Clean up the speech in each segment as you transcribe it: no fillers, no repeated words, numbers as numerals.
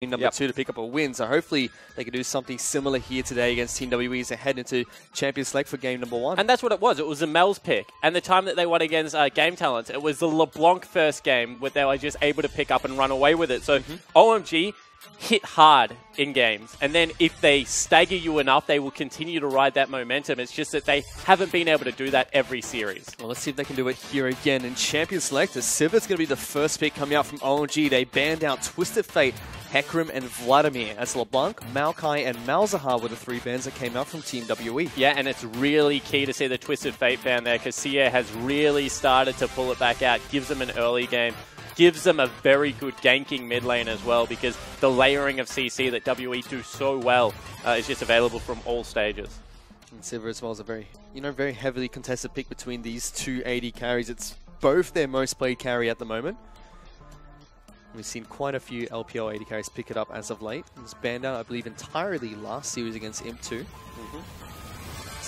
number 2 to pick up a win. So hopefully they can do something similar here today against Team WE as they head into Champions Select for game number 1. And that's what it was. It was the Mel's pick. And the time that they won against Game Talents, it was the LeBlanc first game where they were just able to pick up and run away with it. So OMG hit hard in games. And then if they stagger you enough, they will continue to ride that momentum. It's just that they haven't been able to do that every series. Well, let's see if they can do it here again. In Champions Select, Sivit's going to be the first pick coming out from OMG. They banned out Twisted Fate, Hecarim, and Vladimir, as LeBlanc, Maokai, and Malzahar were the 3 bans that came out from Team WE. Yeah, and it's really key to see the Twisted Fate ban there, because Sia has really started to pull it back out, gives them an early game, gives them a very good ganking mid lane as well, because the layering of CC that WE do so well is just available from all stages. And Sivir as well is a very, very heavily contested pick between these 2 AD carries. It's both their most played carry at the moment. We've seen quite a few LPL AD carries pick it up as of late. It was banned out, I believe, entirely last series against Imp 2.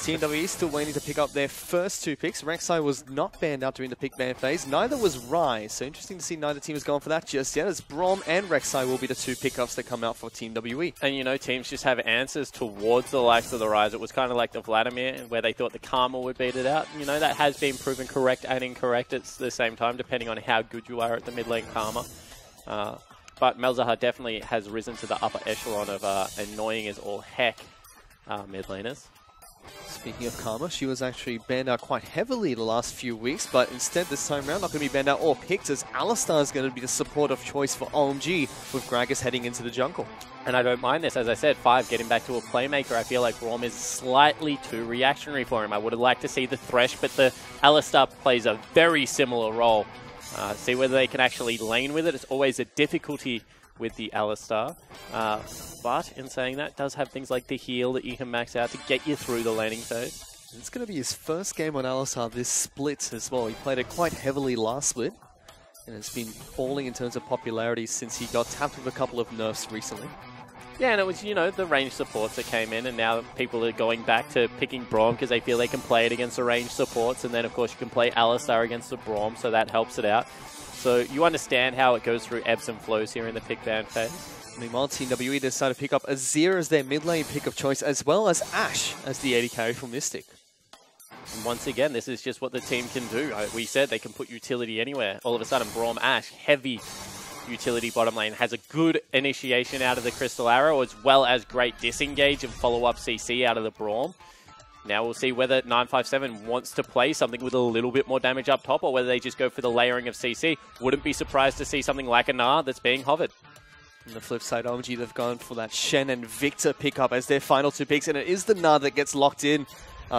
Team WE still waiting to pick up their first 2 picks. Rek'Sai was not banned out during the pick ban phase. Neither was Rai. So interesting to see neither team has gone for that just yet, as Braum and Rek'Sai will be the 2 pickups that come out for Team WE. And teams just have answers towards the likes of the Rise. It was kind of like the Vladimir, where they thought the Karma would beat it out. That has been proven correct and incorrect at the same time, depending on how good you are at the mid lane Karma. But Malzahar definitely has risen to the upper echelon of annoying as all heck mid laners. Speaking of Karma, she was actually banned out quite heavily the last few weeks, but instead this time around not going to be banned out or picked, as Alistar is going to be the support of choice for OMG, with Gragas heading into the jungle. And I don't mind this. As I said, 5 getting back to a playmaker. I feel like Braum is slightly too reactionary for him. I would have liked to see the Thresh, but the Alistar plays a very similar role. See whether they can actually lane with it. It's always a difficulty with the Alistar. But in saying that, does have things like the heal that you can max out to get you through the laning phase. It's going to be his first game on Alistar this split as well. He played it quite heavily last split, and it's been falling in terms of popularity since he got tapped with a couple of nerfs recently. Yeah, and it was, the range supports that came in, and now people are going back to picking Braum because they feel they can play it against the range supports, and then, of course, you can play Alistar against the Braum, so that helps it out. So you understand how it goes through ebbs and flows here in the pick ban phase. Meanwhile, Team WE decided to pick up Azir as their mid lane pick of choice, as well as Ashe as the AD carry for Mystic. And once again, this is just what the team can do. We said they can put utility anywhere. All of a sudden, Braum, Ashe, heavy utility bottom lane, has a good initiation out of the Crystal Arrow, as well as great disengage and follow-up CC out of the Braum. Now we'll see whether 957 wants to play something with a little bit more damage up top, or whether they just go for the layering of CC. Wouldn't be surprised to see something like a Gnar that's being hovered. On the flip side, OMG, they've gone for that Shen and Victor pickup as their final 2 picks, and it is the Gnar that gets locked in.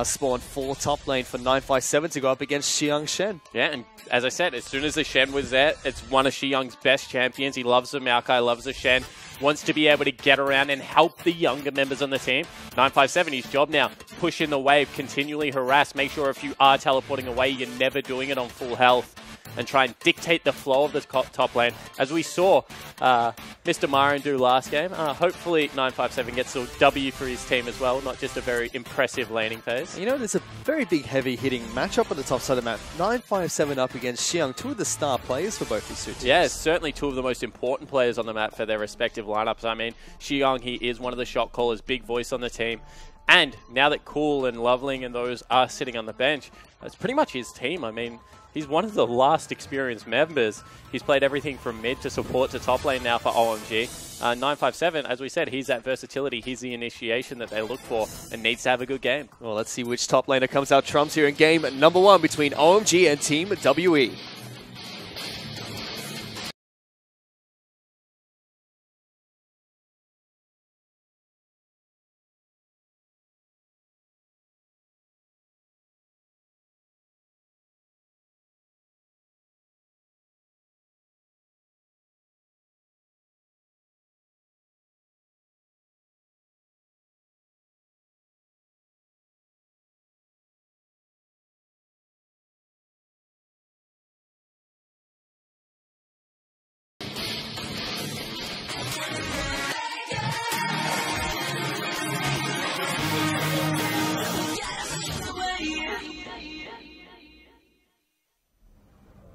Spawn 4 top lane for 957 to go up against Xiang Shen. Yeah, and as I said, as soon as the Shen was there, it's one of Xiang's best champions. He loves the Maokai, loves the Shen, wants to be able to get around and help the younger members on the team. 957, his job now, push in the wave, continually harass, make sure if you are teleporting away, you're never doing it on full health, and try and dictate the flow of the top lane, as we saw Mr. Marin do last game. Hopefully 957 gets a W for his team as well, not just a very impressive laning phase. There's a very big heavy-hitting matchup on the top side of the map. 957 up against Xiang, 2 of the star players for both these 2 teams. Yeah, certainly 2 of the most important players on the map for their respective lineups. I mean, Xiang, he is one of the shot callers, big voice on the team. And now that Cool and Loveling and those are sitting on the bench, that's pretty much his team. I mean, he's one of the last experienced members. He's played everything from mid to support to top lane now for OMG. 957, as we said, he's that versatility. He's the initiation that they look for and needs to have a good game. Well, let's see which top laner comes out trumps here in game number 1 between OMG and Team WE.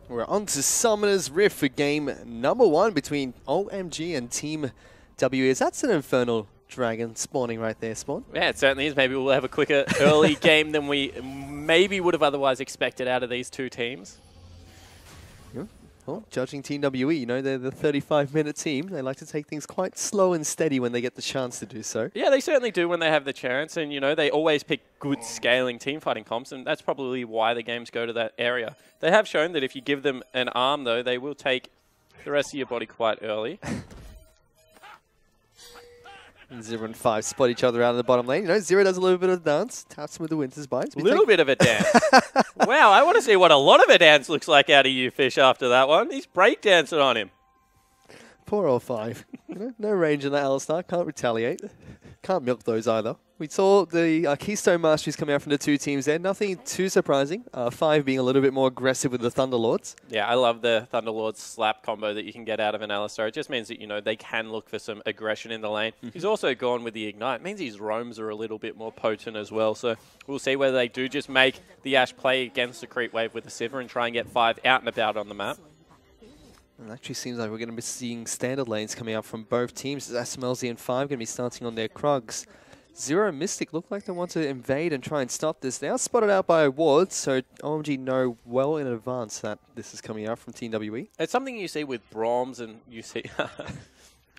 We're on to Summoner's Rift for game number 1 between OMG and Team WEs. That's an Infernal Dragon spawning right there, Spawn. Yeah, it certainly is. Maybe we'll have a quicker early game than we maybe would have otherwise expected out of these two teams. Yeah. Well, judging Team WE, you know, they're the 35-minute team. They like to take things quite slow and steady when they get the chance to do so. Yeah, they certainly do when they have the chance. And, you know, they always pick good scaling teamfighting comps, and that's probably why the games go to that area. They have shown that if you give them an arm, though, they will take the rest of your body quite early. 0 and 5 spot each other out of the bottom lane. You know, 0 does a little bit of dance, taps him with the Winter's Bite. A little bit of a dance. Wow, I want to see what a lot of a dance looks like out of you, Fish, after that one. He's breakdancing on him. Poor old 5. You know, no range in that Alistar. Can't retaliate. Can't milk those either. We saw the Keystone Masteries coming out from the two teams there. Nothing too surprising. 5 being a little bit more aggressive with the Thunderlords. Yeah, I love the Thunderlord slap combo that you can get out of an Alistar. It just means that, you know, they can look for some aggression in the lane. He's also gone with the Ignite. It means his roams are a little bit more potent as well. So we'll see whether they do just make the Ashe play against the creep wave with the Sivir and try and get 5 out and about on the map. It actually seems like we're going to be seeing standard lanes coming out from both teams. SMLZ and 5 going to be starting on their Krugs. 0 and Mystic look like they want to invade and try and stop this. They are spotted out by wards, so OMG know well in advance that this is coming out from Team WE. It's something you see with Broms and you see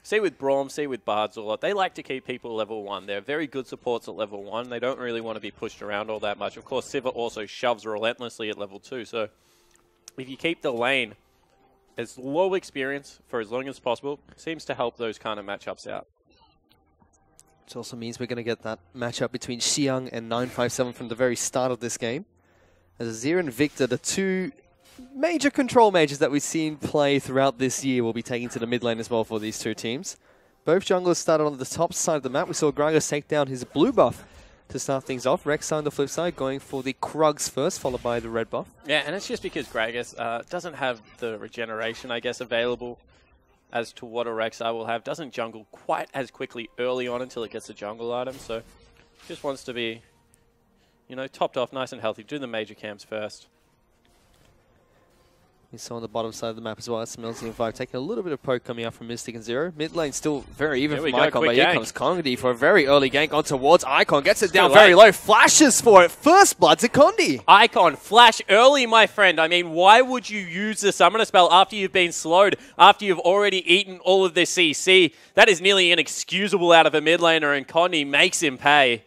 see with Broms, see with Bards a lot. They like to keep people level 1. They're very good supports at level 1. They don't really want to be pushed around all that much. Of course, Sivir also shoves relentlessly at level 2, so if you keep the lane as low experience for as long as possible, seems to help those kind of matchups out. Which also means we're going to get that matchup between Xiang and 957 from the very start of this game. As Azir and Victor, the two major control mages that we've seen play throughout this year, will be taking to the mid lane as well for these two teams. Both junglers started on the top side of the map. We saw Gragas take down his blue buff to start things off. Rex on the flip side going for the Krugs first, followed by the red buff. Yeah, and it's just because Gragas doesn't have the regeneration, I guess, available as to what a Rek'Sai will have. Doesn't jungle quite as quickly early on until it gets a jungle item, so just wants to be, you know, topped off nice and healthy. Do the major camps first. You saw on the bottom side of the map as well, SMLZ and 5 taking a little bit of poke coming out from Mystic and 0. Mid lane still very even from Icon, but here comes Condi for a very early gank on towards Icon. Gets it down very low, flashes for it. First blood to Condi. Icon, flash early, my friend. I mean, why would you use the summoner spell after you've been slowed, after you've already eaten all of the CC? That is nearly inexcusable out of a mid laner, and Condi makes him pay.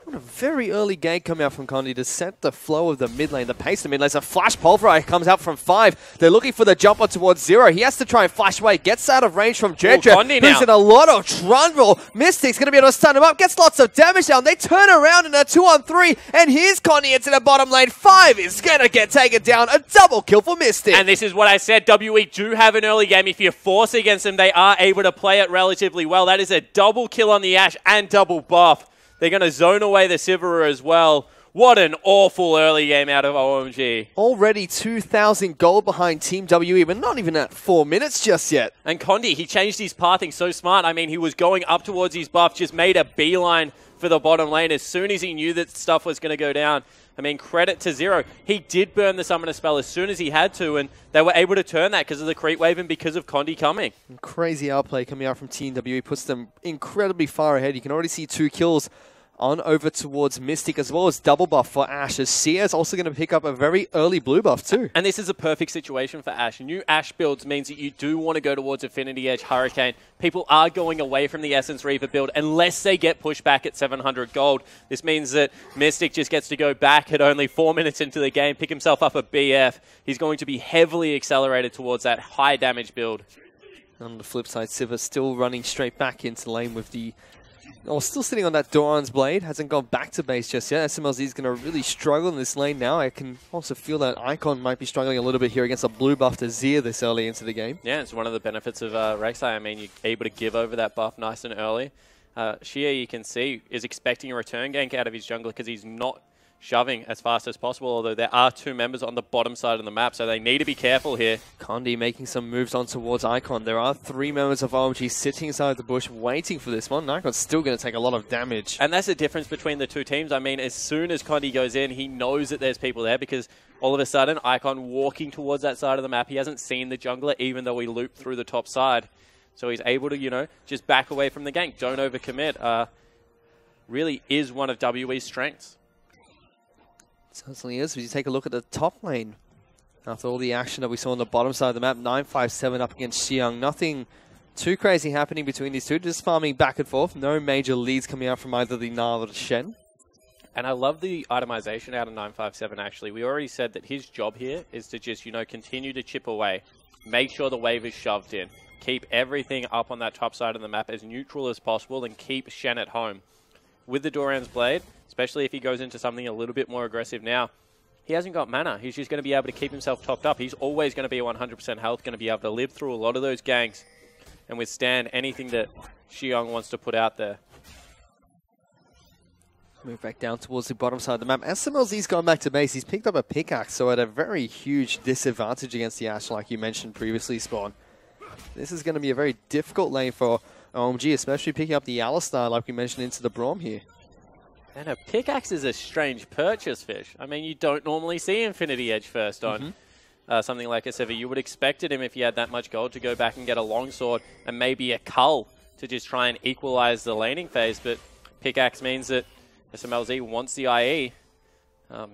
What a very early gank coming out from Condi to set the flow of the mid lane, the pace of the mid lane. A flash pulverize comes out from 5. They're looking for the jumper towards 0. He has to try and flash away. Gets out of range from Jedra, who's in a lot of trouble. Mystic's going to be able to stun him up. Gets lots of damage down. They turn around in a 2-on-3. And here's Condi into the bottom lane. 5 is going to get taken down. A double kill for Mystic. And this is what I said. WE do have an early game. If you force against them, they are able to play it relatively well. That is a double kill on the Ashe and double buff. They're going to zone away the Sivir as well. What an awful early game out of OMG. Already 2,000 gold behind Team WE, but not even at 4 minutes just yet. And Condi, he changed his pathing so smart. I mean, he was going up towards his buff, just made a beeline for the bottom lane as soon as he knew that stuff was going to go down. I mean, credit to 0. He did burn the summoner spell as soon as he had to, and they were able to turn that because of the creep wave and because of Condi coming. Crazy outplay coming out from Team WE puts them incredibly far ahead. You can already see 2 kills on over towards Mystic, as well as double buff for Ashe, as Sia is also going to pick up a very early blue buff too. And this is a perfect situation for Ashe. New Ashe builds means that you do want to go towards Affinity Edge Hurricane. People are going away from the Essence Reaver build unless they get pushed back at 700 gold. This means that Mystic just gets to go back at only 4 minutes into the game, pick himself up a BF. He's going to be heavily accelerated towards that high damage build. On the flip side, Sivir still running straight back into lane with the... Oh, still sitting on that Doran's Blade. Hasn't gone back to base just yet. SMLZ is going to really struggle in this lane now. I can also feel that Icon might be struggling a little bit here against a blue buff to Zia this early into the game. Yeah, it's one of the benefits of Rek'Sai. I mean, you're able to give over that buff nice and early. Shia, you can see, is expecting a return gank out of his jungler because he's not shoving as fast as possible, although there are 2 members on the bottom side of the map, so they need to be careful here. Condi making some moves on towards Icon. There are 3 members of OMG sitting inside the bush waiting for this one. Icon's still going to take a lot of damage. And that's the difference between the 2 teams. I mean, as soon as Condi goes in, he knows that there's people there because all of a sudden, Icon walking towards that side of the map, he hasn't seen the jungler even though he looped through the top side. So he's able to, you know, just back away from the gank. Don't overcommit. Really is one of WE's strengths. Certainly is. If you take a look at the top lane, after all the action that we saw on the bottom side of the map, 957 up against Xiang. Nothing too crazy happening between these two, just farming back and forth. No major leads coming out from either the Nile or the Shen. And I love the itemization out of 957, actually. We already said that his job here is to just, you know, continue to chip away. Make sure the wave is shoved in. Keep everything up on that top side of the map as neutral as possible and keep Shen at home. With the Doran's Blade, especially if he goes into something a little bit more aggressive now, he hasn't got mana. He's just going to be able to keep himself topped up. He's always going to be 100% health, going to be able to live through a lot of those ganks and withstand anything that Xiang wants to put out there. Move back down towards the bottom side of the map. SMLZ's gone back to base. He's picked up a pickaxe, so at a very huge disadvantage against the Ashe, like you mentioned previously, Spawn. This is going to be a very difficult lane for OMG, especially picking up the Alistar, like we mentioned, into the Braum here. And a pickaxe is a strange purchase, Fish. I mean, you don't normally see Infinity Edge first on something like a Sever. You would expected him, if he had that much gold, to go back and get a longsword and maybe a cull to just try and equalize the laning phase. But pickaxe means that SMLZ wants the IE.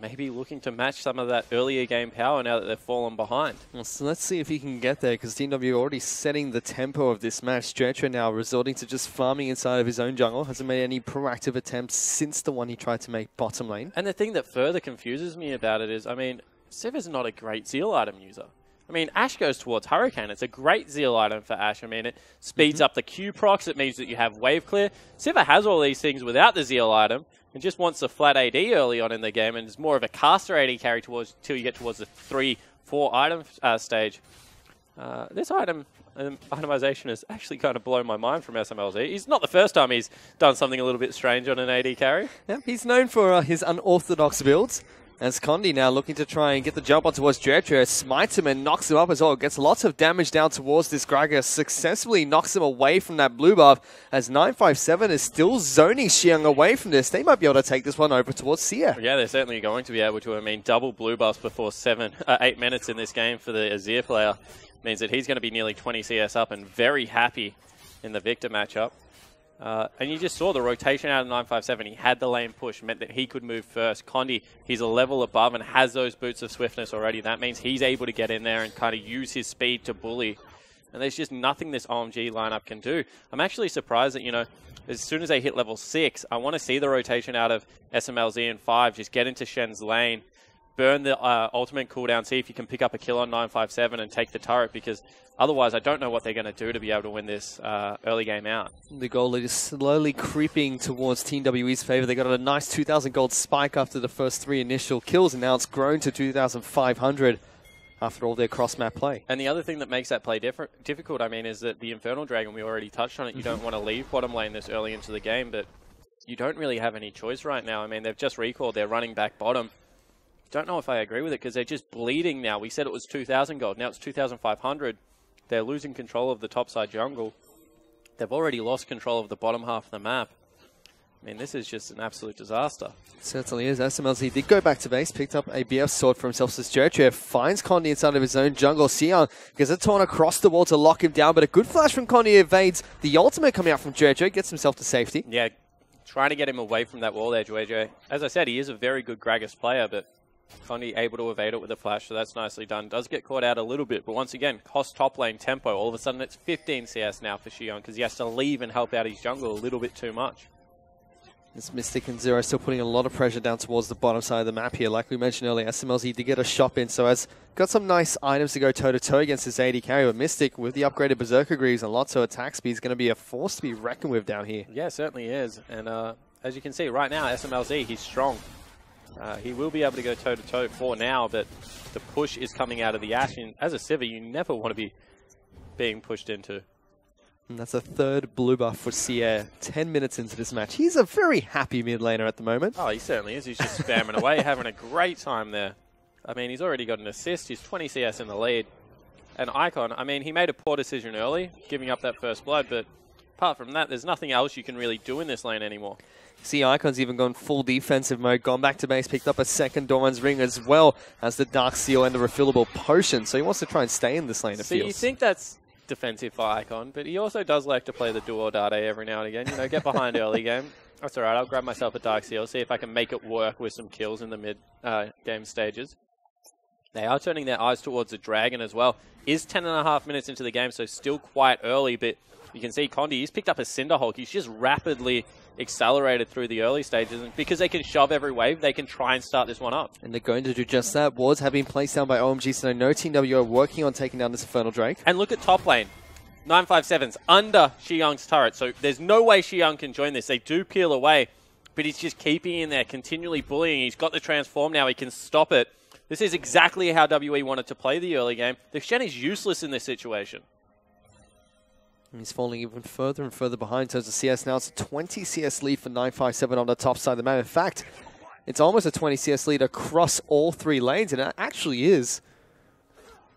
Maybe looking to match some of that earlier game power now that they've fallen behind. Well, so let's see if he can get there, because Team W already setting the tempo of this match. Stretcher now resorting to just farming inside of his own jungle. Hasn't made any proactive attempts since the one he tried to make bottom lane. And the thing that further confuses me about it is, I mean, Sever's not a great Zeal item user. I mean, Ashe goes towards Hurricane. It's a great Zeal item for Ashe. I mean, it speeds up the Q procs. It means that you have wave clear. Sever has all these things without the Zeal item and just wants a flat AD early on in the game, and is more of a caster AD carry towards till you get towards the 3-4 item stage. This itemization has actually kind of blown my mind from SMLZ. He's not the first time he's done something a little bit strange on an AD carry. Yeah, he's known for his unorthodox builds. As Condi now looking to try and get the jump on towards Dredger, smites him and knocks him up as well. Gets lots of damage down towards this Gragas, successfully knocks him away from that blue buff, as 957 is still zoning Xiang away from this. They might be able to take this one over towards Seer. Yeah, they're certainly going to be able to. I mean, double blue buffs before 8 minutes in this game for the Azir player means that he's going to be nearly 20 CS up and very happy in the Victor matchup. And you just saw the rotation out of 957. He had the lane push, meant that he could move first. Condi, he's a level above and has those boots of swiftness already. That means he's able to get in there and kind of use his speed to bully. And there's just nothing this OMG lineup can do. I'm actually surprised that, you know, as soon as they hit level 6, I want to see the rotation out of SMLZ and 5. Just get into Shen's lane, burn the ultimate cooldown, see if you can pick up a kill on 957 and take the turret, because otherwise I don't know what they're going to do to be able to win this early game out. The gold lead is slowly creeping towards Team WE's favor. They got a nice 2,000 gold spike after the first 3 initial kills, and now it's grown to 2,500 after all their cross-map play. And the other thing that makes that play difficult, I mean, is that the Infernal Dragon, we already touched on it. You don't want to leave bottom lane this early into the game, but you don't really have any choice right now. I mean, they've just recalled, they're running back bottom. Don't know if I agree with it, because they're just bleeding now. We said it was 2,000 gold. Now it's 2,500. They're losing control of the topside jungle. They've already lost control of the bottom half of the map. I mean, this is just an absolute disaster. It certainly is. SMLZ did go back to base, picked up a BF sword for himself. Sturgeon finds Condi inside of his own jungle. Xiang gets a taunt across the wall to lock him down, but a good flash from Condi evades the ultimate coming out from Dredger, gets himself to safety. Yeah, trying to get him away from that wall edge, Dredger. As I said, he is a very good Gragas player, but Condi able to evade it with a flash, so that's nicely done. Does get caught out a little bit, but once again, cost top lane tempo. All of a sudden, it's 15 CS now for Xiang, because he has to leave and help out his jungle a little bit too much. This Mystic and Zero still putting a lot of pressure down towards the bottom side of the map here. Like we mentioned earlier, SMLZ did get a shop in, so has got some nice items to go toe-to-toe against this AD carry. But Mystic, with the upgraded Berserker Greaves and lots of attack speed, is going to be a force to be reckoned with down here. Yeah, certainly is. And as you can see, right now, SMLZ, he's strong. He will be able to go toe-to-toe for now, but the push is coming out of the Ashe. And as a Civi, you never want to be being pushed into. And that's a third blue buff for Sierre 10 minutes into this match. He's a very happy mid laner at the moment. Oh, he certainly is. He's just spamming away, having a great time there. I mean, he's already got an assist. He's 20 CS in the lead. And Icon, I mean, he made a poor decision early, giving up that first blood, but apart from that, there's nothing else you can really do in this lane anymore. See, Icon's even gone full defensive mode, gone back to base, picked up a second Doran's Ring as well as the Dark Seal and the refillable potion. So he wants to try and stay in this lane, it feels. You think that's defensive for Icon, but he also does like to play the duo date every now and again. You know, get behind early game. That's all right. I'll grab myself a Dark Seal, see if I can make it work with some kills in the mid game stages. They are turning their eyes towards the Dragon as well. Is 10.5 minutes into the game, so still quite early, but you can see Condi, he's picked up a Cinderhulk. He's just rapidly accelerated through the early stages, and because they can shove every wave, they can try and start this one up. And they're going to do just that. Wards have been placed down by OMG, so no Team W are working on taking down this Infernal Drake. And look at top lane. 957's under Shiyang's turret, so there's no way Shiyang can join this. They do peel away, but he's just keeping in there, continually bullying. He's got the transform now, he can stop it. This is exactly how WE wanted to play the early game. The Shen is useless in this situation. And he's falling even further and further behind in terms of CS now. It's a 20 CS lead for 957 on the top side of the map. In fact, it's almost a 20 CS lead across all three lanes, and it actually is.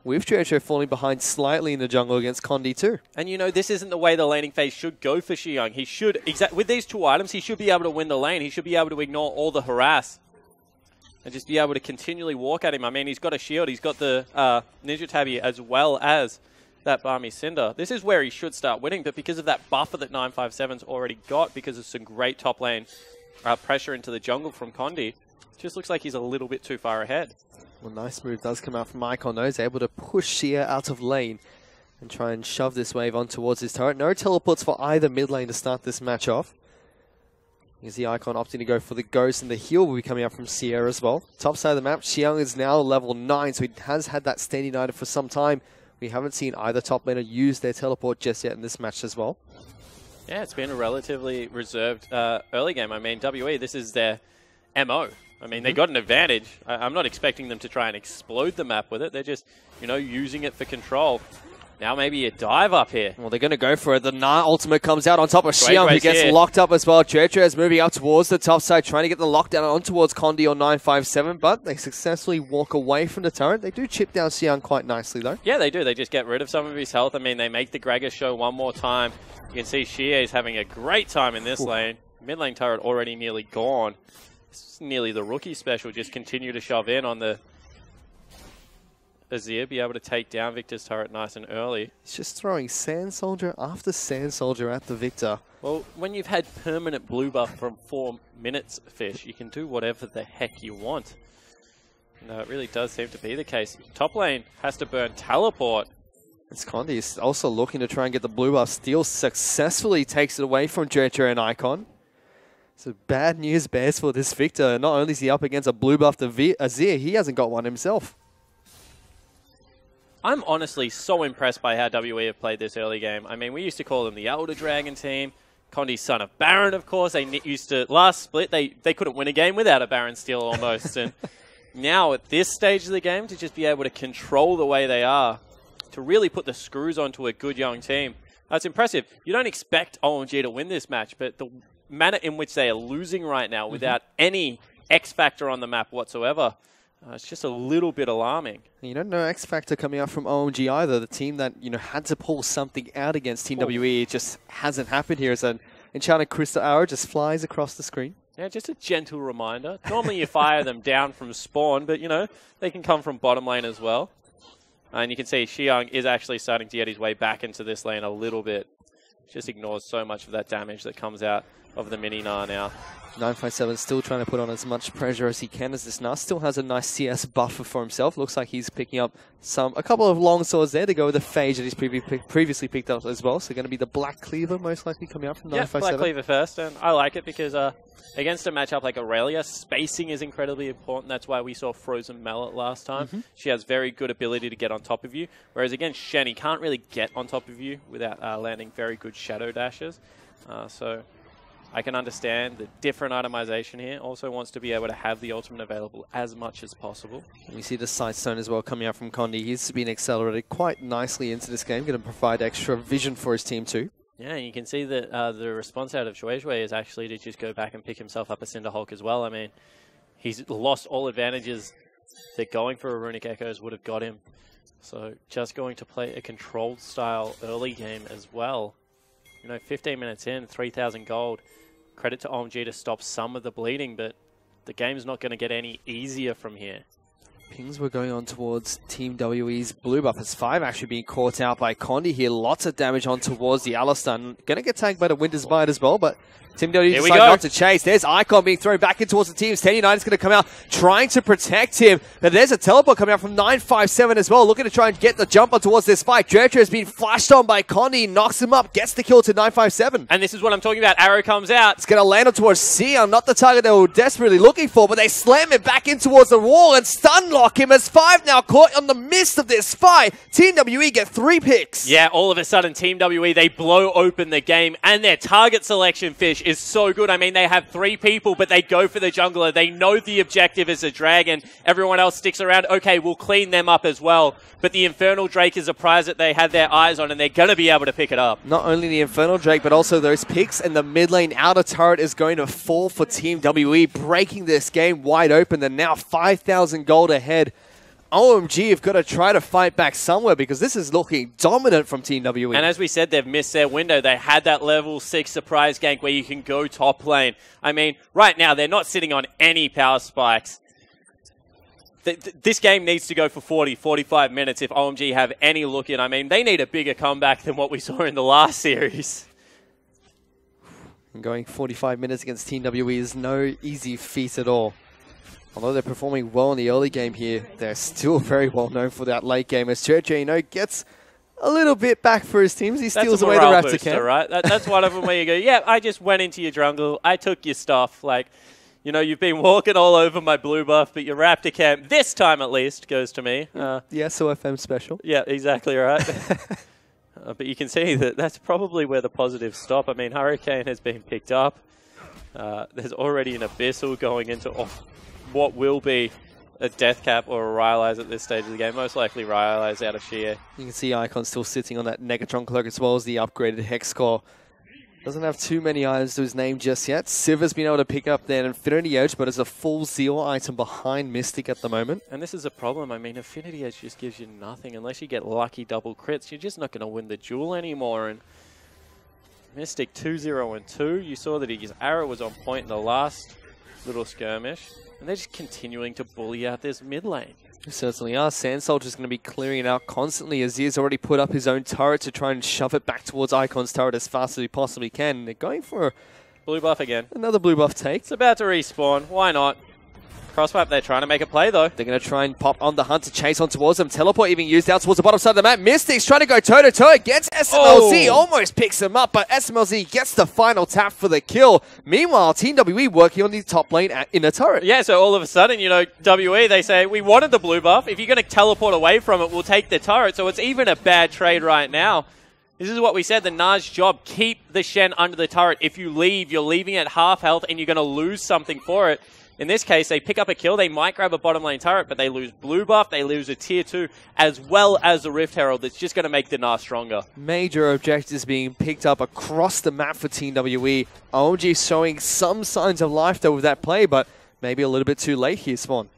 With JoJo falling behind slightly in the jungle against Condi too. And you know, this isn't the way the laning phase should go for Shiyang. He should, with these two items, he should be able to win the lane. He should be able to ignore all the harass and just be able to continually walk at him. I mean, he's got a shield, he's got the Ninja Tabby as well as that Barmy Cinder. This is where he should start winning, but because of that buffer that 957's already got, because of some great top lane pressure into the jungle from Condi, it just looks like he's a little bit too far ahead. Well, nice move does come out from Icon though. He's able to push Shia out of lane and try and shove this wave on towards his turret. No teleports for either mid lane to start this match off. Here's the Icon opting to go for the Ghost, and the heal will be coming up from Sierra as well. Top side of the map, Xiang is now level 9, so he has had that standing item for some time. We haven't seen either top laner use their teleport just yet in this match as well. Yeah, it's been a relatively reserved early game. I mean, WE, this is their MO. I mean, they got an advantage. I'm not expecting them to try and explode the map with it. They're just, you know, using it for control. Now maybe a dive up here. Well, they're going to go for it. The Na ultimate comes out on top of Xiang, who gets here. locked up as well. Jetra is moving up towards the top side, trying to get the lockdown on towards Condi on 957, but they successfully walk away from the turret. They do chip down Xiang quite nicely, though. Yeah, they do. They just get rid of some of his health. I mean, they make the Gregor show one more time. You can see Xie is having a great time in this lane. Mid lane turret already nearly gone. It's nearly the rookie special. Just continue to shove in on the Azir, be able to take down Victor's turret nice and early. He's just throwing Sand Soldier after Sand Soldier at the Victor. Well, when you've had permanent blue buff from 4 minutes, Fish, you can do whatever the heck you want. No, it really does seem to be the case. Top lane has to burn teleport. It's Condi is also looking to try and get the blue buff. Steal successfully takes it away from Jetra and Icon. So bad news bears for this Victor. Not only is he up against a blue buff to Azir, he hasn't got one himself. I'm honestly so impressed by how WE have played this early game. I mean, we used to call them the Elder Dragon team. Condi's son of Baron, of course. They used to, last split, they couldn't win a game without a Baron steal almost. And now at this stage of the game, to just be able to control the way they are, to really put the screws onto a good young team, that's impressive. You don't expect OMG to win this match, but the manner in which they are losing right now without any X factor on the map whatsoever, it's just a little bit alarming. You don't know X Factor coming out from OMG either. The team that, you know, had to pull something out against Team WE. It just hasn't happened here as an enchanted crystal arrow just flies across the screen. Yeah, just a gentle reminder. Normally you fire them down from spawn, but, you know, they can come from bottom lane as well. And you can see Xiang is actually starting to get his way back into this lane a little bit. Just ignores so much of that damage that comes out of the mini Na now. 957 still trying to put on as much pressure as he can, as this Na still has a nice CS buffer for himself. Looks like he's picking up a couple of long swords there to go with the Phage that he's previously picked up as well. So going to be the Black Cleaver most likely coming out from 957. Yeah, Black Cleaver first, and I like it because against a matchup like Aurelia, spacing is incredibly important. That's why we saw Frozen Mallet last time. She has very good ability to get on top of you, whereas against Shen, he can't really get on top of you without landing very good shadow dashes. So I can understand the different itemization here. Also wants to be able to have the ultimate available as much as possible. We see the Sight Stone as well coming out from Condi. He's been accelerated quite nicely into this game, going to provide extra vision for his team too. Yeah, and you can see that the response out of Shuai is actually to just go back and pick himself up a Cinderhulk as well. I mean, he's lost all advantages that going for a Runic Echoes would have got him. So just going to play a controlled style early game as well. You know, 15 minutes in, 3,000 gold. Credit to OMG to stop some of the bleeding, but the game's not going to get any easier from here. Pings were going on towards Team WE's blue buff as 5 actually being caught out by Condi here. Lots of damage on towards the Alistar. Going to get tagged by the Winter's Bite as well, but Team W decided not to chase. There's Icon being thrown back in towards the teams. 10-9 is going to come out trying to protect him. But there's a teleport coming out from 957 as well, looking to try and get the jump on towards this fight. Dredger has been flashed on by Condi, knocks him up, gets the kill to 957. And this is what I'm talking about. Arrow comes out. It's going to land on towards Sion, not the target they were desperately looking for, but they slam him back in towards the wall and stun lock him as 5 now caught on the mist of this fight. Team WE get 3 picks. Yeah, all of a sudden Team WE, they blow open the game, and their target selection, Fish, is so good. I mean, they have 3 people, but they go for the jungler. They know the objective is a dragon. Everyone else sticks around. Okay, we'll clean them up as well. But the Infernal Drake is a prize that they have their eyes on, and they're going to be able to pick it up. Not only the Infernal Drake, but also those picks, and the mid lane outer turret is going to fall for Team WE, breaking this game wide open. They're now 5,000 gold ahead. OMG have got to try to fight back somewhere because this is looking dominant from Team WE. And as we said, they've missed their window. They had that level 6 surprise gank where you can go top lane. I mean, right now, they're not sitting on any power spikes. This game needs to go for 40, 45 minutes if OMG have any look in. I mean, they need a bigger comeback than what we saw in the last series. And going 45 minutes against Team WE is no easy feat at all. Although they're performing well in the early game here, they're still very well known for that late game. As Churchill, you know, gets a little bit back for his teams. He steals away the Raptor camp. Right? That's one of them where you go, yeah, I just went into your jungle. I took your stuff. Like, you know, you've been walking all over my blue buff, but your Raptor camp, this time at least, goes to me. The SOFM special. Yeah, exactly right. But you can see that that's probably where the positives stop. I mean, Hurricane has been picked up. There's already an Abyssal going into what will be a death cap or a Rylai's at this stage of the game. Most likely Rylai's out of Sheer. You can see Icon still sitting on that Negatron cloak as well as the upgraded Hex Core. Doesn't have too many items to his name just yet. Siva's been able to pick up that Infinity Edge, but it's a full Zeal item behind Mystic at the moment. And this is a problem. I mean, Infinity Edge just gives you nothing. Unless you get lucky double crits, you're just not going to win the duel anymore. And Mystic 2-0 and 2. You saw that his arrow was on point in the last little skirmish. And they're just continuing to bully out this mid lane. They certainly are. Sand Soldier's going to be clearing it out constantly. Azir's already put up his own turret to try and shove it back towards Icon's turret as fast as he possibly can. And they're going for blue buff again. Another blue buff take. It's about to respawn. Why not? Crosswipe, they're trying to make a play, though. They're going to try and pop on the hunt to chase on towards them. Teleport even used out towards the bottom side of the map. Mystic's trying to go toe-to-toe against SMLZ. Almost picks him up, but SMLZ gets the final tap for the kill. Meanwhile, Team WE working on the top lane in a turret. Yeah, so all of a sudden, you know, WE, they say, we wanted the blue buff. If you're going to teleport away from it, we'll take the turret. So it's even a bad trade right now. This is what we said, the Naj job. Keep the Shen under the turret. If you leave, you're leaving at half health and you're going to lose something for it. In this case, they pick up a kill. They might grab a bottom lane turret, but they lose blue buff. They lose a tier 2, as well as the Rift Herald. That's just going to make the Gnar stronger. Major objectives being picked up across the map for Team WE. OMG showing some signs of life, though, with that play, but maybe a little bit too late here, Swan.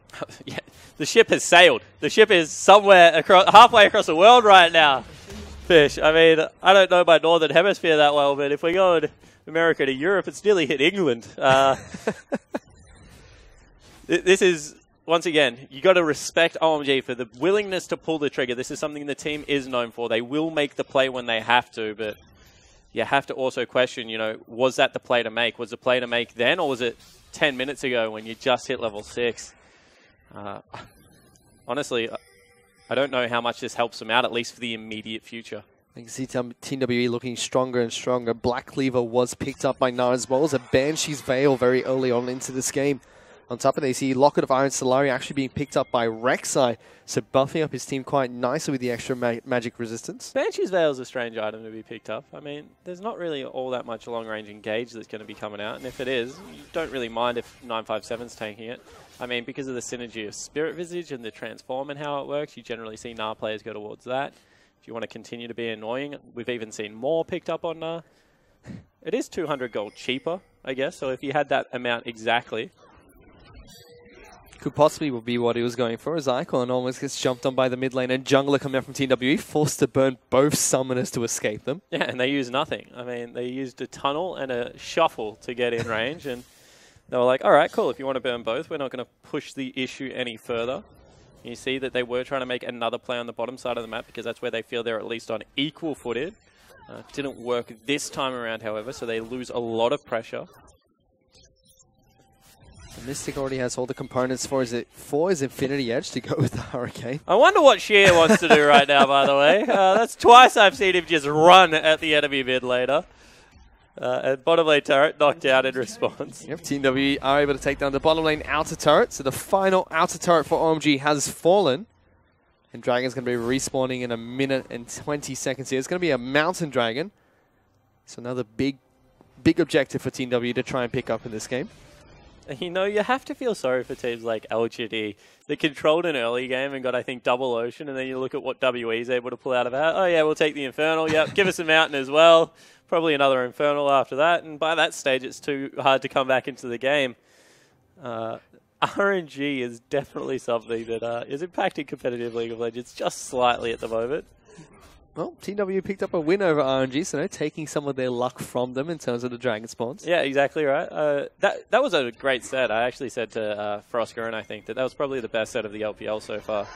Yeah, the ship has sailed. The ship is somewhere halfway across the world right now. Fish, I mean, I don't know my Northern Hemisphere that well, but if we go in America to Europe, it's nearly hit England. This is, once again, you got to respect OMG for the willingness to pull the trigger. This is something the team is known for. They will make the play when they have to, but you have to also question, you know, was that the play to make? Was the play to make then, or was it 10 minutes ago when you just hit level 6? Honestly, I don't know how much this helps them out, at least for the immediate future. You can see Team WE looking stronger and stronger. Black Cleaver was picked up by Gnar as well as a Banshee's Veil very early on into this game. On top of this, you see Locket of Iron Solari actually being picked up by Rek'Sai, so buffing up his team quite nicely with the extra magic resistance. Banshee's Veil is a strange item to be picked up. I mean, there's not really all that much long-range engage that's going to be coming out, and if it is, you don't really mind if 957's taking it. I mean, because of the synergy of Spirit Visage and the Transform and how it works, you generally see Gnar players go towards that. If you want to continue to be annoying, we've even seen more picked up on Gnar. It is 200 gold cheaper, I guess, so if you had that amount exactly... Could possibly be what he was going for, as Icon almost gets jumped on by the mid lane and jungler coming out from Team WE, forced to burn both summoners to escape them. Yeah, and they used nothing. I mean, they used a tunnel and a shuffle to get in range, and they were like, all right, cool, if you want to burn both, we're not going to push the issue any further. You see that they were trying to make another play on the bottom side of the map because that's where they feel they're at least on equal footed. Didn't work this time around, however, so they lose a lot of pressure. Mystic already has all the components for his Infinity Edge to go with the Hurricane. I wonder what Sheer wants to do right now, by the way. That's twice I've seen him just run at the enemy mid laner. And bottom lane turret knocked out in response. Yep, Team W are able to take down the bottom lane outer turret. So the final outer turret for OMG has fallen. And Dragon's going to be respawning in 1 minute and 20 seconds here. It's going to be a Mountain Dragon. So another big objective for Team W to try and pick up in this game. You know, you have to feel sorry for teams like LGD. They controlled an early game and got, I think, double Ocean, and then you look at what WE is able to pull out of that. Oh, yeah, we'll take the Infernal. Yep, give us a Mountain as well. Probably another Infernal after that, and by that stage, it's too hard to come back into the game. RNG is definitely something that is impacting competitive League of Legends just slightly at the moment. Well, Team W picked up a win over RNG, so they're taking some of their luck from them in terms of the Dragon spawns. Yeah, exactly right. That was a great set. I actually said to Frosker, and I think that was probably the best set of the LPL so far.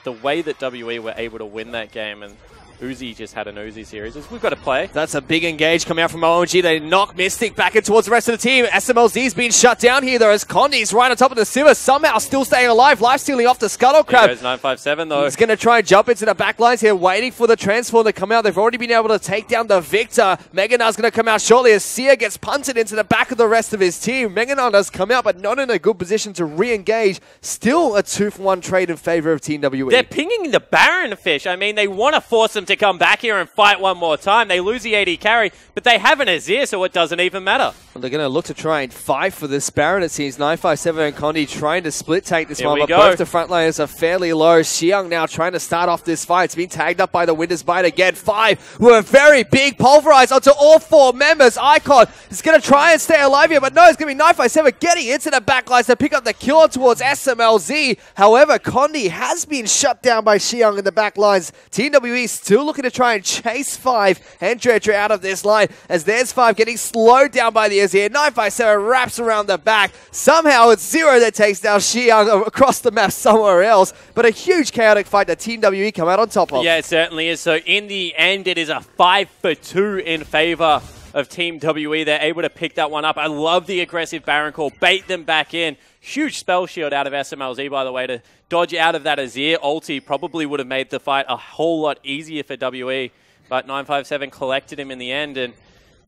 The way that WE were able to win that game, and Uzi just had an Uzi series, we've got to play. That's a big engage coming out from OMG. They knock Mystic back in towards the rest of the team. SMLZ's been shut down here, though, as Condi's right on top of the Sivir, somehow still staying alive, life-stealing off the Scuttle Crab. Here goes 957, though. He's going to try and jump into the back lines here, waiting for the transform to come out. They've already been able to take down the Victor. Meganar's going to come out shortly as Sia gets punted into the back of the rest of his team. Meganar does come out, but not in a good position to re-engage. Still a 2-for-1 trade in favor of Team WE. They're pinging the Baron Fish. I mean, they want to force them to come back here and fight one more time. They lose the AD carry, but they have an Azir, so it doesn't even matter. Well, they're going to look to try and fight for this Baron, it seems. 957 and Condi trying to split take this one, but both the front liners are fairly low. Xiang now trying to start off this fight. It's been tagged up by the Winter's Bite again. 5 with a very big pulverize onto all 4 members. Icon is going to try and stay alive here, but no, it's going to be 957 getting into the backlines to pick up the kill towards SMLZ. However, Condi has been shut down by Xiang in the backlines. Team WE still looking to try and chase 5 and Dredger out of this line as there's 5 getting slowed down by the Azir. 957 wraps around the back. Somehow it's Zero that takes down Xiang across the map somewhere else, but a huge chaotic fight that Team WE come out on top of. Yeah, it certainly is. So in the end, it is a 5-for-2 in favor of Team WE. They're able to pick that one up. I love the aggressive Baron call. Bait them back in. Huge spell shield out of SMLZ, by the way, to dodge out of that Azir ulti. Probably would have made the fight a whole lot easier for WE. But 957 collected him in the end, and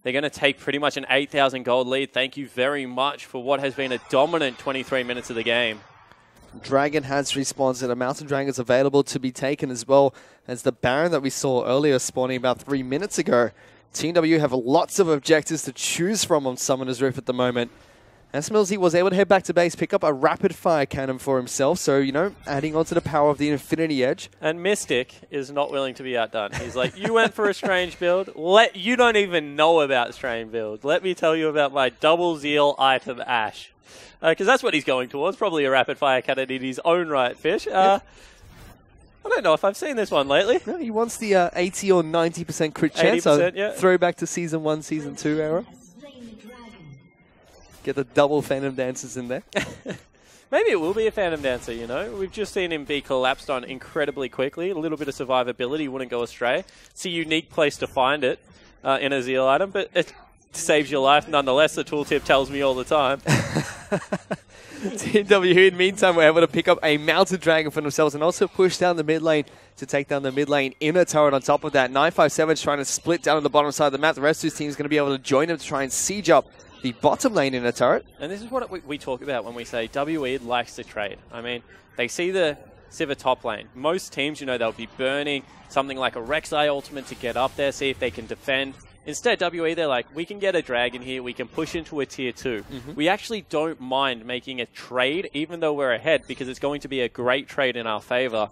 they're going to take pretty much an 8,000 gold lead. Thank you very much for what has been a dominant 23 minutes of the game. Dragon has respawned, and a Mountain Dragon is available to be taken as well as the Baron that we saw earlier spawning about 3 minutes ago. Team W have lots of objectives to choose from on Summoner's Rift at the moment. SMLZ was able to head back to base, pick up a rapid fire cannon for himself, so, you know, adding on to the power of the Infinity Edge. And Mystic is not willing to be outdone. He's like, you went for a strange build. You don't even know about strange builds. Let me tell you about my double zeal item Ash. Because that's what he's going towards, probably a rapid fire cannon in his own right, Fish. Yep. I don't know if I've seen this one lately. No, he wants the 80 or 90% crit chance, so yeah. Throwback to Season 1, Season 2 era. Get the double Phantom Dancers in there. Maybe it will be a Phantom Dancer, you know. We've just seen him be collapsed on incredibly quickly. A little bit of survivability wouldn't go astray. It's a unique place to find it in a Zeal item, but it saves your life nonetheless. The tooltip tells me all the time. Team W, in the meantime, were able to pick up a Mountain Dragon for themselves and also push down the mid lane to take down the mid lane inner turret on top of that. 957 is trying to split down on the bottom side of the map. The rest of his team is going to be able to join him to try and siege up the bottom lane in a turret. And this is what we talk about when we say WE likes to trade. I mean, they see the Sivir top lane. Most teams, you know, they'll be burning something like a Rek'Sai ultimate to get up there, see if they can defend. Instead, WE, they're like, we can get a dragon here, we can push into a tier 2. We actually don't mind making a trade, even though we're ahead, because it's going to be a great trade in our favor.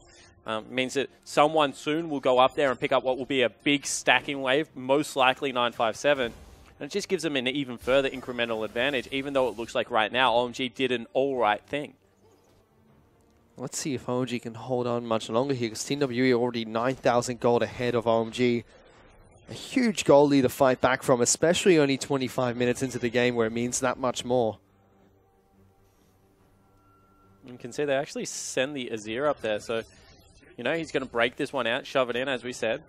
Means that someone soon will go up there and pick up what will be a big stacking wave, most likely 957. And it just gives them an even further incremental advantage, even though it looks like right now OMG did an all-right thing. Let's see if OMG can hold on much longer here, because Team WE are already 9,000 gold ahead of OMG. A huge goal lead to fight back from, especially only 25 minutes into the game where it means that much more. You can see they actually send the Azir up there. So, you know, he's going to break this one out, shove it in, as we said.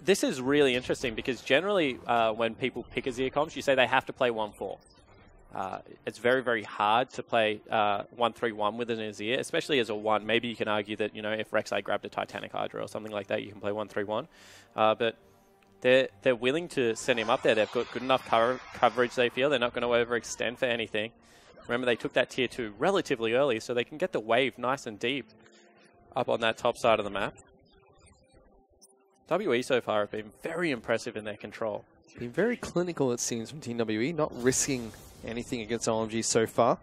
This is really interesting because generally when people pick Azir comps, you say they have to play 1-4. It's very, very hard to play 1-3-1 with an Azir, especially as a 1. Maybe you can argue that, you know, if Rek'Sai grabbed a Titanic Hydra or something like that, you can play 1-3-1. But they're willing to send him up there. They've got good enough coverage, they feel. They're not going to overextend for anything. Remember, they took that tier 2 relatively early, so they can get the wave nice and deep up on that top side of the map. WE so far have been very impressive in their control. It's been very clinical, it seems, from Team WE, not risking anything against OMG so far.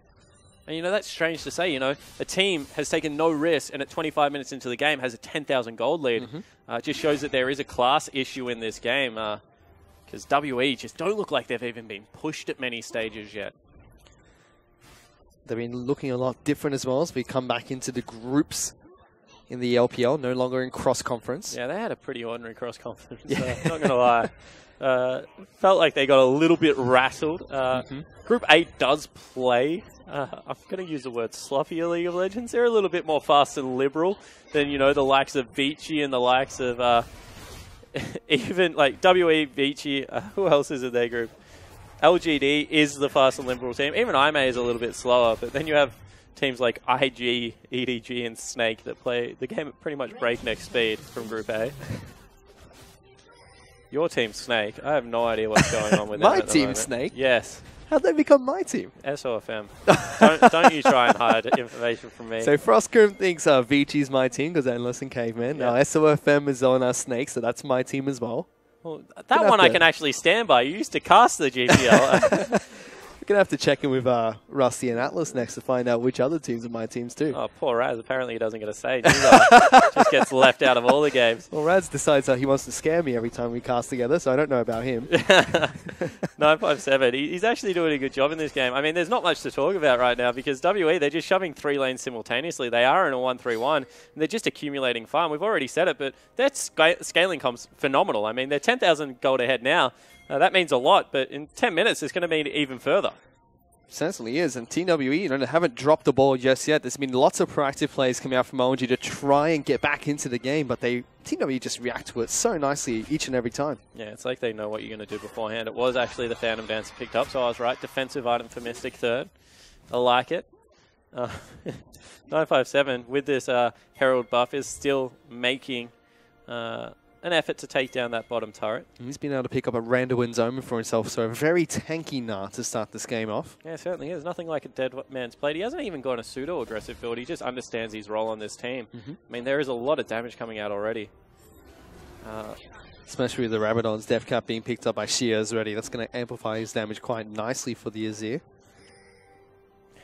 And, you know, that's strange to say. You know, a team has taken no risk and at 25 minutes into the game has a 10,000 gold lead. It just shows that there is a class issue in this game because WE just don't look like they've even been pushed at many stages yet. They've been looking a lot different as well as we come back into the groups in the LPL, no longer in cross-conference. Yeah, they had a pretty ordinary cross-conference, not going to lie. Felt like they got a little bit rattled. Group 8 does play, I'm going to use the word sloppier League of Legends. They're a little bit more fast and liberal than, you know, the likes of Vici and the likes of even like WE, Vici, who else is in their group? LGD is the fast and liberal team. Even IMA is a little bit slower, but then you have teams like IG, EDG, and Snake that play the game at pretty much breakneck speed from Group A. Your team, Snake. I have no idea what's going on with that. My team, Snake? Yes. How'd they become my team? SOFM. don't you try and hide information from me. So Frostcomb thinks Vici's my team because Endless and Caveman. Yeah. Now SOFM is on Snake, so that's my team as well. Well, that one I can actually stand by. You used to cast the GPL. We're going to have to check in with Rusty and Atlas next to find out which other teams are my teams too. Oh, poor Raz. Apparently he doesn't get a say. Just gets left out of all the games. Well, Raz decides he wants to scare me every time we cast together, so I don't know about him. 957. He's actually doing a good job in this game. I mean, there's not much to talk about right now because WE, they're just shoving 3 lanes simultaneously. They are in a 1-3-1, and they're just accumulating farm. We've already said it, but their scaling comps phenomenal. I mean, they're 10,000 gold ahead now. That means a lot, but in 10 minutes, it's going to mean even further. Certainly is, and TWE, you know, they haven't dropped the ball just yet. There's been lots of proactive plays coming out from OMG to try and get back into the game, but TWE just react to it so nicely each and every time. Yeah, it's like they know what you're going to do beforehand. It was actually the Phantom Dancer picked up, so I was right. Defensive item for Mystic third. I like it. 957 with this Herald buff is still making an effort to take down that bottom turret. He's been able to pick up a Randuin's Omen for himself, so a very tanky Gnar to start this game off. Yeah, it certainly is. Nothing like a dead man's plate. He hasn't even gone a pseudo-aggressive build. He just understands his role on this team. I mean, there is a lot of damage coming out already. Especially with the Rabadon's Death Cap being picked up by Shears already. That's going to amplify his damage quite nicely for the Azir.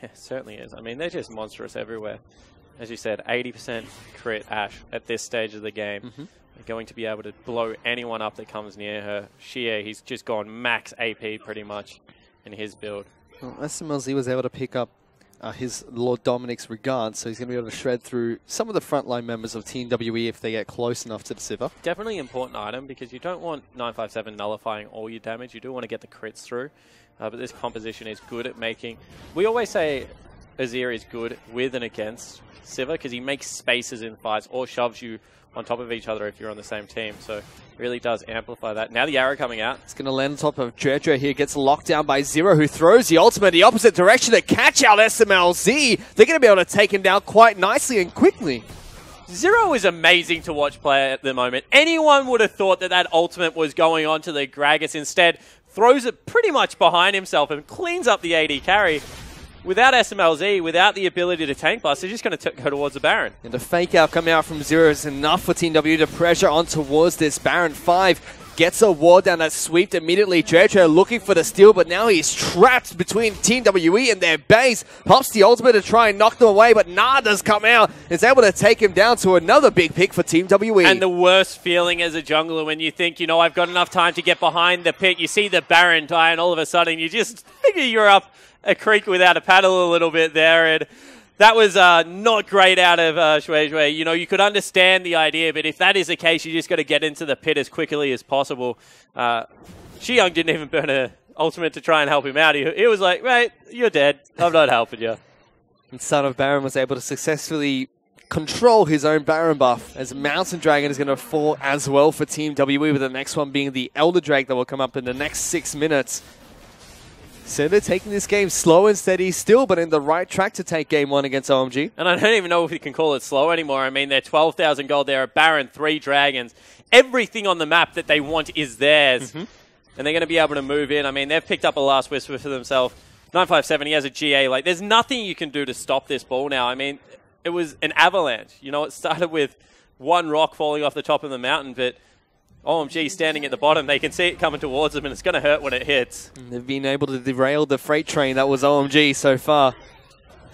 Yeah, it certainly is. I mean, they're just monstrous everywhere. As you said, 80% crit Ashe at this stage of the game. They're going to be able to blow anyone up that comes near her. Sheer, he's just gone max AP pretty much in his build. Well, SMLZ was able to pick up his Lord Dominic's Regard, so he's going to be able to shred through some of the frontline members of Team WE if they get close enough to the Sivir. Definitely important item because you don't want 957 nullifying all your damage. You do want to get the crits through, but this composition is good at making... We always say Azir is good with and against Sivir because he makes spaces in fights or shoves you on top of each other if you're on the same team. So really does amplify that. Now the arrow coming out. It's going to land on top of Dredger here. Gets locked down by Zero, who throws the ultimate in the opposite direction to catch out SMLZ. They're going to be able to take him down quite nicely and quickly. Zero is amazing to watch play at the moment. Anyone would have thought that that ultimate was going on to the Gragas. Instead, throws it pretty much behind himself and cleans up the AD carry. Without SMLZ, without the ability to tank blast, they're just going to go towards the Baron. And the fake out coming out from Zero is enough for Team W to pressure on towards this Baron. 5 gets a ward down that sweeped immediately. Dredger looking for the steal, but now he's trapped between Team WE and their base. Pops the ultimate to try and knock them away, but Gnar does come out. Is able to take him down to another big pick for Team WE. And the worst feeling as a jungler when you think, you know, I've got enough time to get behind the pit. You see the Baron die, and all of a sudden you just figure you're up a creek without a paddle a little bit there, and that was not great out of Shui. You know, you could understand the idea, but if that is the case, you just got to get into the pit as quickly as possible. Xiyang didn't even burn an ultimate to try and help him out. He was like, right, you're dead. I'm not helping you. And Son of Baron was able to successfully control his own Baron buff, as Mountain Dragon is going to fall as well for Team WE, with the next one being the Elder Drake that will come up in the next 6 minutes. So they're taking this game slow and steady still, but in the right track to take game 1 against OMG. And I don't even know if you can call it slow anymore. I mean, they're 12,000 gold. They're a Baron, 3 Dragons. Everything on the map that they want is theirs. And they're going to be able to move in. I mean, they've picked up a Last Whisper for themselves. 957, he has a GA. Like, there's nothing you can do to stop this ball now. I mean, it was an avalanche. You know, it started with one rock falling off the top of the mountain, but OMG standing at the bottom, they can see it coming towards them, and it's going to hurt when it hits. And they've been able to derail the freight train that was OMG so far.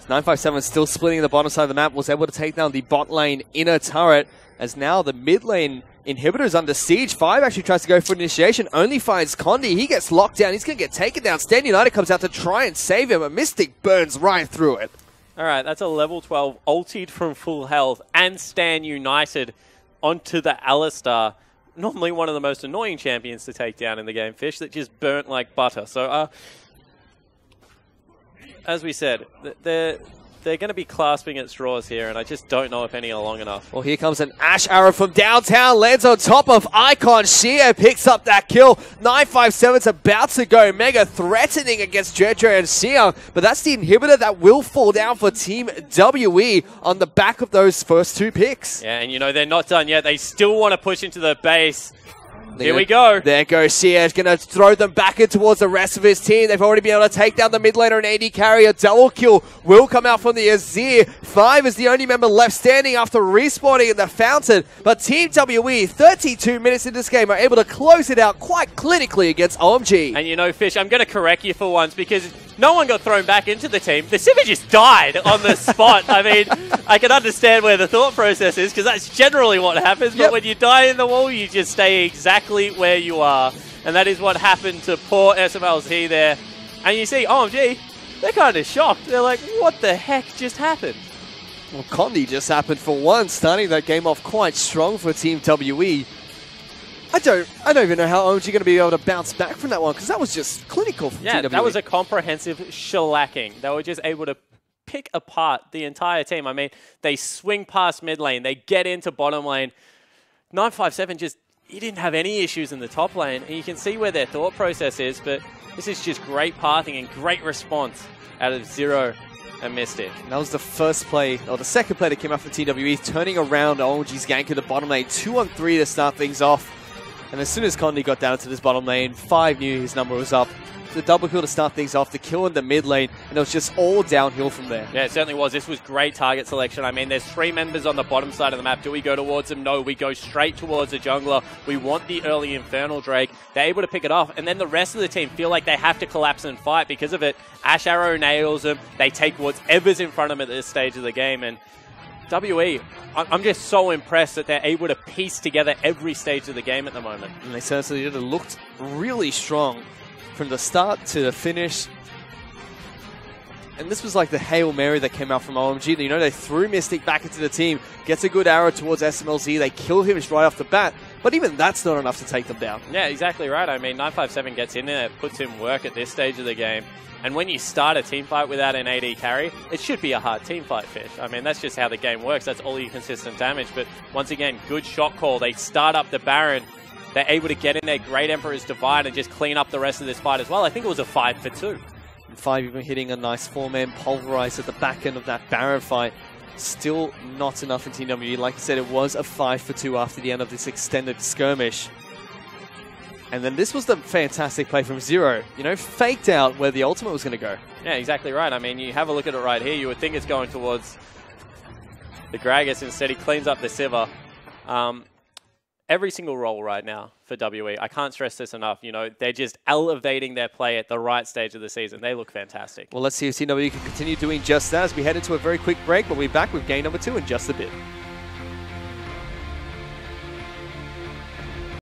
957 still splitting the bottom side of the map, was able to take down the bot lane inner turret, as now the mid lane inhibitor is under siege. 5 actually tries to go for initiation, only finds Condi. He gets locked down. He's going to get taken down. Stand United comes out to try and save him. A Mystic burns right through it. All right, that's a level 12 ultied from full health and Stan United onto the Alistar. Normally one of the most annoying champions to take down in the game, Fish, that just burnt like butter. So, as we said, they're going to be clasping at straws here, and I just don't know if any are long enough. Well, here comes an Ash Arrow from downtown, lands on top of Icon. Shia picks up that kill. 957's about to go mega, threatening against Jojo and Shia, but that's the inhibitor that will fall down for Team WE on the back of those first 2 picks. Yeah, and you know, they're not done yet. They still want to push into the base. Here we go. There goes Shia, going to throw them back in towards the rest of his team. They've already been able to take down the mid laner and AD carry. A double kill will come out from the Azir. 5 is the only member left standing after respawning in the fountain. But Team WE, 32 minutes into this game, are able to close it out quite clinically against OMG. And you know, Fish, I'm going to correct you for once, because no one got thrown back into the team. The Civi just died on the spot. I mean, I can understand where the thought process is, because that's generally what happens. But when you die in the wall, you just stay exactly where you are. And that is what happened to poor SMLZ there. And you see, OMG, they're kind of shocked. They're like, what the heck just happened? Well, Condi just happened for once, starting that game off quite strong for Team WE. I don't even know how OMG are going to be able to bounce back from that one, because that was just clinical from TWE. that was a comprehensive shellacking. They were just able to pick apart the entire team. I mean, they swing past mid lane, they get into bottom lane. 957 just, he didn't have any issues in the top lane, and you can see where their thought process is, but this is just great pathing and great response out of Zero and Mystic. And that was the first play, or the second play that came out from TWE, turning around OMG's gank in the bottom lane. 2-on-3 to start things off. And as soon as Condi got down to this bottom lane, 5 knew his number was up. The double kill to start things off, the kill in the mid lane, and it was just all downhill from there. Yeah, it certainly was. This was great target selection. I mean, there's 3 members on the bottom side of the map. Do we go towards them? No, we go straight towards the jungler. We want the early Infernal Drake. They're able to pick it off, and then the rest of the team feel like they have to collapse and fight because of it. Ash Arrow nails them. They take whatever's in front of them at this stage of the game, and WE, I'm just so impressed that they're able to piece together every stage of the game at the moment. And they certainly did. It looked really strong from the start to the finish. And this was like the Hail Mary that came out from OMG. You know, they threw Mystic back into the team, gets a good arrow towards SMLZ, they kill him right off the bat, but even that's not enough to take them down. Yeah, exactly right. I mean, 957 gets in there, puts in work at this stage of the game. And when you start a team fight without an AD carry, it should be a hard team fight, Fish. I mean, that's just how the game works. That's all your consistent damage. But once again, good shot call. They start up the Baron. They're able to get in there, Great Emperor's Divide, and just clean up the rest of this fight as well. I think it was a 5-for-2. And 5 even hitting a nice 4-man pulverize at the back end of that Baron fight. Still not enough in TWE. Like I said, it was a 5-for-2 after the end of this extended skirmish. And then this was the fantastic play from Zero. You know, faked out where the ultimate was going to go. Yeah, exactly right. I mean, you have a look at it right here. You would think it's going towards the Gragas. Instead, he cleans up the Sivir. Every single role right now for WE, I can't stress this enough. You know, they're just elevating their play at the right stage of the season. They look fantastic. Well, let's see if TWE can continue doing just that as we head into a very quick break. We'll be back with game number 2 in just a bit.